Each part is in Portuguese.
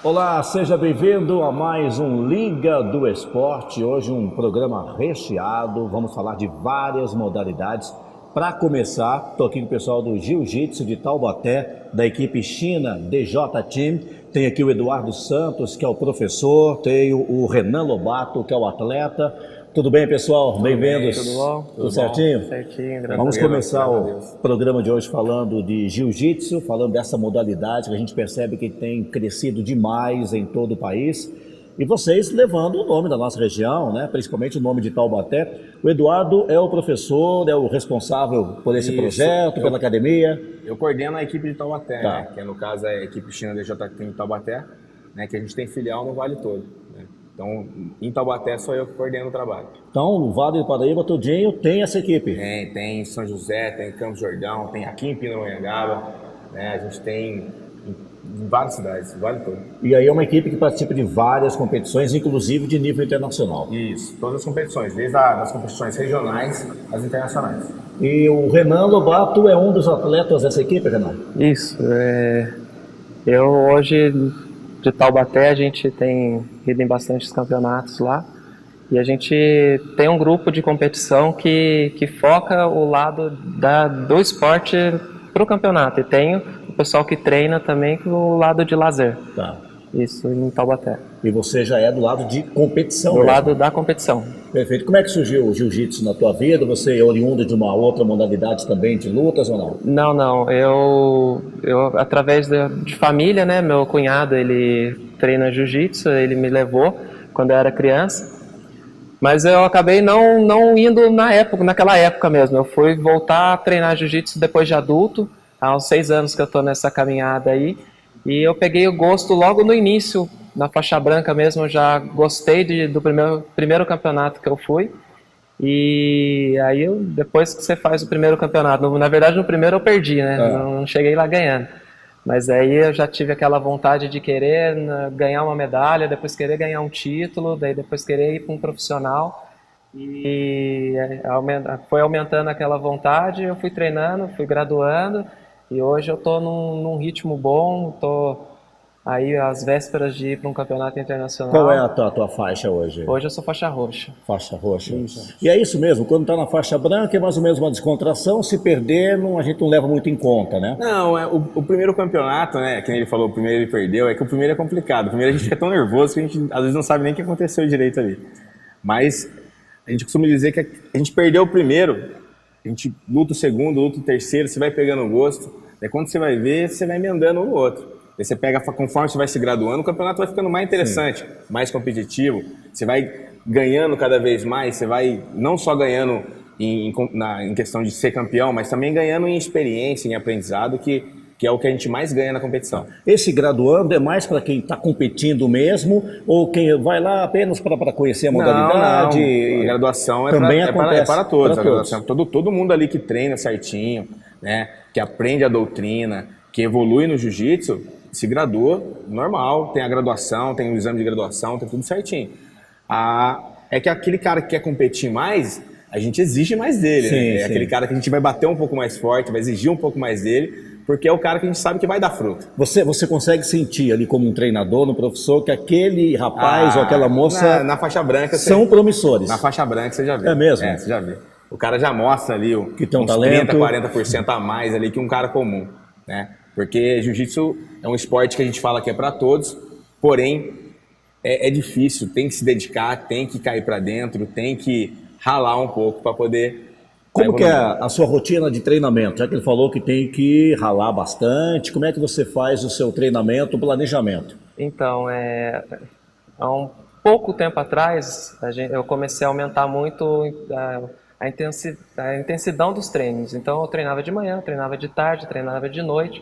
Olá, seja bem-vindo a mais um Liga do Esporte. Hoje um programa recheado, vamos falar de várias modalidades. Para começar, estou aqui com o pessoal do Jiu-Jitsu de Taubaté, da equipe China DJ Team. Tem aqui o Eduardo Santos, que é o professor, tem o Renan Lobato, que é o atleta. Tudo bem, pessoal? Bem-vindos. Tudo bom? Tudo certinho? Certinho, Vamos começar o programa de hoje falando de jiu-jitsu, falando dessa modalidade que a gente percebe que tem crescido demais em todo o país. E vocês levando o nome da nossa região, né? Principalmente o nome de Taubaté. O Eduardo é o professor, é o responsável por esse projeto, pela academia. Eu coordeno a equipe de Taubaté, Tá. né? Que no caso é a equipe China DJ Team de Taubaté, né? Que a gente tem filial no Vale todo, né? Então, em Taubaté sou eu que coordeno o trabalho. Então, o Vale do Paraíba todinho tem essa equipe. Tem em São José, tem em Campos Jordão, tem aqui em Pindamonhangaba, né? A gente tem em várias cidades, o Vale todo. E aí é uma equipe que participa de várias competições, inclusive de nível internacional. Isso, todas as competições, desde as competições regionais às internacionais. E o Renan Lobato é um dos atletas dessa equipe, Renan? Isso, eu hoje de Taubaté a gente tem ido em bastantes campeonatos lá e a gente tem um grupo de competição que foca o lado do esporte para o campeonato e tem o pessoal que treina também pro lado de lazer. Tá. Isso em Taubaté. E você já é do lado de competição, Do mesmo. lado da competição. Perfeito. Como é que surgiu o jiu-jitsu na tua vida? Você é oriundo de uma outra modalidade também de lutas ou não? Não, eu através de família, né, meu cunhado, ele treina jiu-jitsu, ele me levou quando eu era criança, mas eu acabei não indo naquela época mesmo, eu fui voltar a treinar jiu-jitsu depois de adulto, há uns 6 anos que eu tô nessa caminhada aí, e eu peguei o gosto logo no início, na faixa branca mesmo, eu já gostei do primeiro campeonato que eu fui. E aí, depois que você faz o primeiro campeonato, na verdade no primeiro eu perdi, né? Não cheguei lá ganhando. Mas aí eu já tive aquela vontade de querer ganhar uma medalha, depois querer ganhar um título, daí depois querer ir para um profissional. E foi aumentando aquela vontade, eu fui treinando, fui graduando. E hoje eu tô num ritmo bom, tô aí às vésperas de ir para um campeonato internacional. Qual é a tua faixa hoje? Hoje eu sou faixa roxa. Faixa roxa. Isso. E é isso mesmo, quando está na faixa branca é mais ou menos uma descontração, se perder a gente não leva muito em conta, né? Não, o primeiro campeonato, né, que ele falou, o primeiro ele perdeu, é que o primeiro é complicado. O primeiro a gente fica tão nervoso que a gente às vezes não sabe nem o que aconteceu direito ali. Mas a gente costuma dizer que a gente perdeu o primeiro, a gente luta o segundo, luta o terceiro, você vai pegando o gosto, daí quando você vai ver, você vai emendando um no outro. Aí você pega, conforme você vai se graduando, o campeonato vai ficando mais interessante, mais competitivo, você vai ganhando cada vez mais, você vai não só ganhando em questão de ser campeão, mas também ganhando em experiência, em aprendizado, que é o que a gente mais ganha na competição. Esse graduando é mais para quem está competindo mesmo ou quem vai lá apenas para conhecer a modalidade? Não. A graduação também é para Para todos. A todos. graduação, todo mundo ali que treina certinho, né, que aprende a doutrina, que evolui no jiu-jitsu, se gradua normal, tem a graduação, tem o exame de graduação, tem tudo certinho. É que aquele cara que quer competir mais, a gente exige mais dele, Sim, né? sim. Aquele cara que a gente vai bater um pouco mais forte, vai exigir um pouco mais dele, porque é o cara que a gente sabe que vai dar fruto. Você consegue sentir ali como um treinador, no professor, que aquele rapaz ou aquela moça na faixa branca são promissores? Na faixa branca você já vê. É mesmo? É, você já vê. O cara já mostra ali Que tem um uns talento. 30, 40% a mais ali que um cara comum, né? Porque jiu-jitsu é um esporte que a gente fala que é para todos, porém é difícil, tem que se dedicar, tem que cair para dentro, tem que ralar um pouco para poder... Como que é a sua rotina de treinamento? Já que ele falou que tem que ralar bastante, como é que você faz o seu treinamento, o planejamento? Então, há um pouco tempo atrás, eu comecei a aumentar muito a intensidão dos treinos. Então, eu treinava de manhã, treinava de tarde, treinava de noite.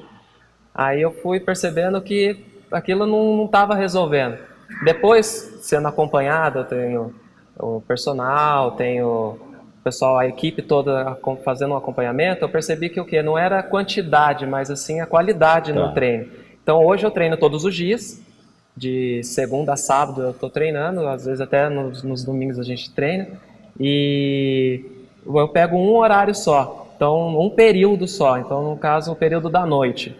Aí eu fui percebendo que aquilo não estava resolvendo. Depois, sendo acompanhado, eu tenho o personal, tenho o pessoal, a equipe toda fazendo um acompanhamento, eu percebi que o quê? Não era a quantidade, mas assim a qualidade no treino. Então hoje eu treino todos os dias, de segunda a sábado eu estou treinando, às vezes até nos domingos a gente treina, e eu pego um horário só, então um período só, então no caso o período da noite.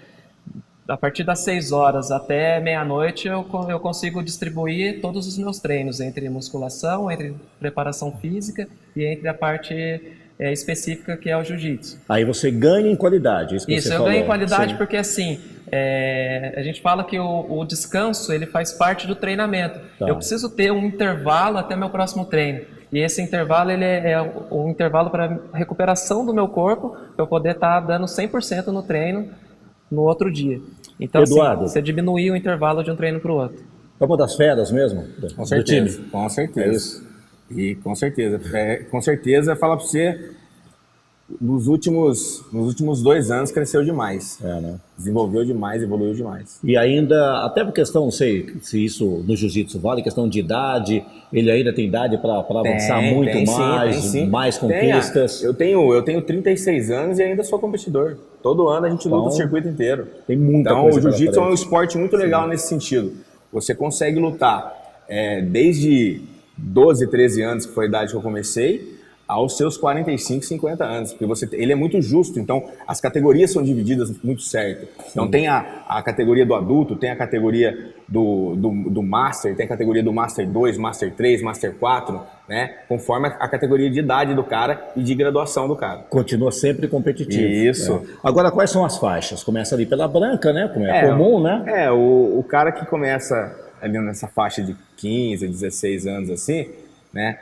a partir das 6 horas até meia-noite eu consigo distribuir todos os meus treinos entre musculação, entre preparação física e entre a parte específica que é o jiu-jitsu. Aí você ganha em qualidade, isso que Isso, você eu falou. ganho em qualidade Sim. porque assim, a gente fala que o descanso ele faz parte do treinamento. Tá. Eu preciso ter um intervalo até meu próximo treino. E esse intervalo ele é um intervalo para recuperação do meu corpo, para eu poder estar dando 100% no treino no outro dia. Então, Eduardo, assim, você diminuir o intervalo de um treino para o outro. É uma das feras mesmo Com do certeza, time? com certeza. É isso. E com certeza, falar para você, nos últimos 2 anos cresceu demais. Né? Desenvolveu demais, evoluiu demais. E ainda, até por questão, não sei se isso no jiu-jitsu vale, questão de idade, ele ainda tem idade para avançar muito mais, sim. mais conquistas. Eu tenho 36 anos e ainda sou competidor. Todo ano a gente luta o circuito inteiro. Tem muita então, coisa o jiu-jitsu pela é um frente. esporte muito legal nesse sentido. Você consegue lutar desde 12, 13 anos, que foi a idade que eu comecei, aos seus 45, 50 anos, porque ele é muito justo, então as categorias são divididas muito certo. Então tem a categoria do adulto, tem a categoria do Master, tem a categoria do Master 2, Master 3, Master 4, né? Conforme a categoria de idade do cara e de graduação do cara. Continua sempre competitivo. Isso. Né? Agora, quais são as faixas? Começa ali pela branca, né? Como é comum, né? O cara que começa ali nessa faixa de 15, 16 anos assim, né?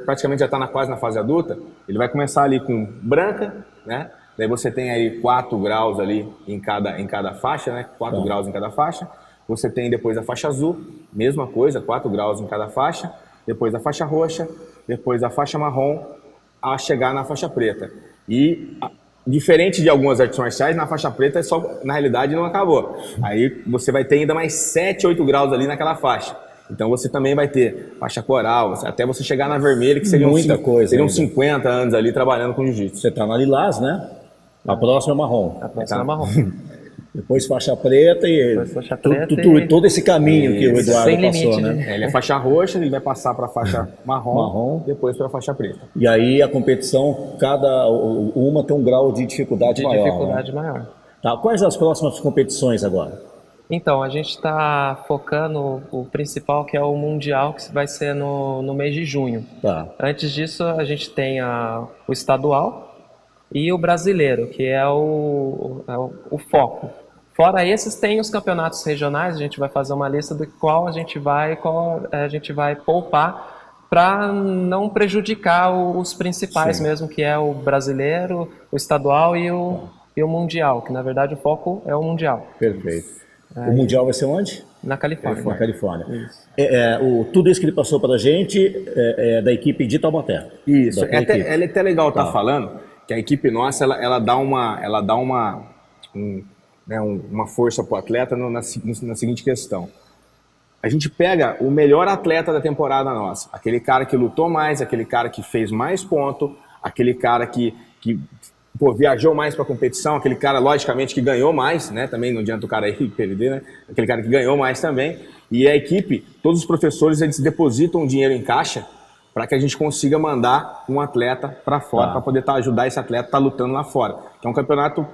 Praticamente já está quase na fase adulta, ele vai começar ali com branca, né? Daí você tem aí 4 graus ali em cada faixa, né? 4 graus em cada faixa. Você tem depois a faixa azul, mesma coisa, 4 graus em cada faixa. Depois a faixa roxa, depois a faixa marrom, a chegar na faixa preta. E diferente de algumas artes marciais, na faixa preta na realidade não acabou. Aí você vai ter ainda mais 7, 8 graus ali naquela faixa. Então você também vai ter faixa coral, até você chegar na vermelha, que seriam muita coisa. Seriam 50 anos ali trabalhando com jiu-jitsu. Você está na lilás, né? A próxima é marrom. A próxima é marrom. Depois faixa preta e faixa preta todo esse caminho que o Eduardo sem passou, limite, né? Ele é faixa roxa, ele vai passar para a faixa marrom, depois para a faixa preta. E aí a competição, uma tem um grau de dificuldade maior. Maior. Tá. Quais as próximas competições agora? Então, a gente está focando o principal, que é o Mundial, que vai ser no mês de junho. Tá. Antes disso, a gente tem o estadual e o brasileiro, que é o foco. Fora esses, tem os campeonatos regionais, a gente vai fazer uma lista do qual a gente vai poupar para não prejudicar os principais mesmo, que é o brasileiro, o estadual e o mundial, que na verdade o foco é o mundial. Perfeito. O mundial vai ser onde? Na Califórnia. Na Califórnia. Tudo isso que ele passou para a gente é da equipe de Taubaté. Isso. É até legal estar falando que a equipe nossa ela dá uma força para o atleta na seguinte questão. A gente pega o melhor atleta da temporada nossa, aquele cara que lutou mais, aquele cara que fez mais ponto, aquele cara que viajou mais para a competição, aquele cara, logicamente, que ganhou mais, né? Também não adianta o cara aí perder, né? Aquele cara que ganhou mais também. E a equipe, todos os professores, eles depositam dinheiro em caixa para que a gente consiga mandar um atleta para fora, para poder ajudar esse atleta a estar lutando lá fora. Que é um campeonato,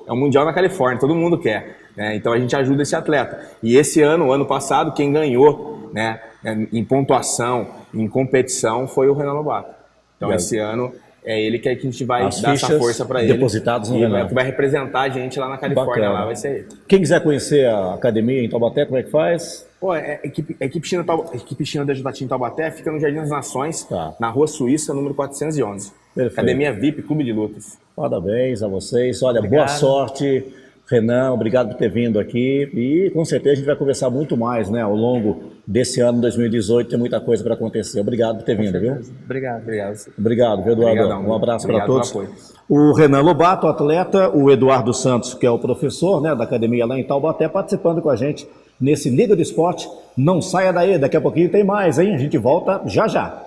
é um mundial na Califórnia, todo mundo quer, né? Então a gente ajuda esse atleta. E esse ano passado, quem ganhou, né, em pontuação, em competição, foi o Renan Lobato. Então esse ano é ele que a gente vai dar essa força para ele. Depositados no Renan. Que vai representar a gente lá na Califórnia, lá vai ser ele. Quem quiser conhecer a academia em Taubaté, como é que faz? A equipe China da Jutatim em Taubaté fica no Jardim das Nações, Tá. na Rua Suíça, número 411. Perfeito. Academia VIP, Clube de Lutas. Parabéns a vocês. Olha, boa sorte. Renan, obrigado por ter vindo aqui e com certeza a gente vai conversar muito mais, né, ao longo desse ano 2018, tem muita coisa para acontecer. Obrigado por ter vindo, viu? Obrigado. Obrigado, viu, Eduardo? Obrigadão, um abraço para todos. pelo apoio. O Renan Lobato, atleta, o Eduardo Santos, que é o professor, né, da academia lá em Taubaté, participando com a gente nesse Liga do Esporte. Não saia daí, daqui a pouquinho tem mais, hein? A gente volta já já.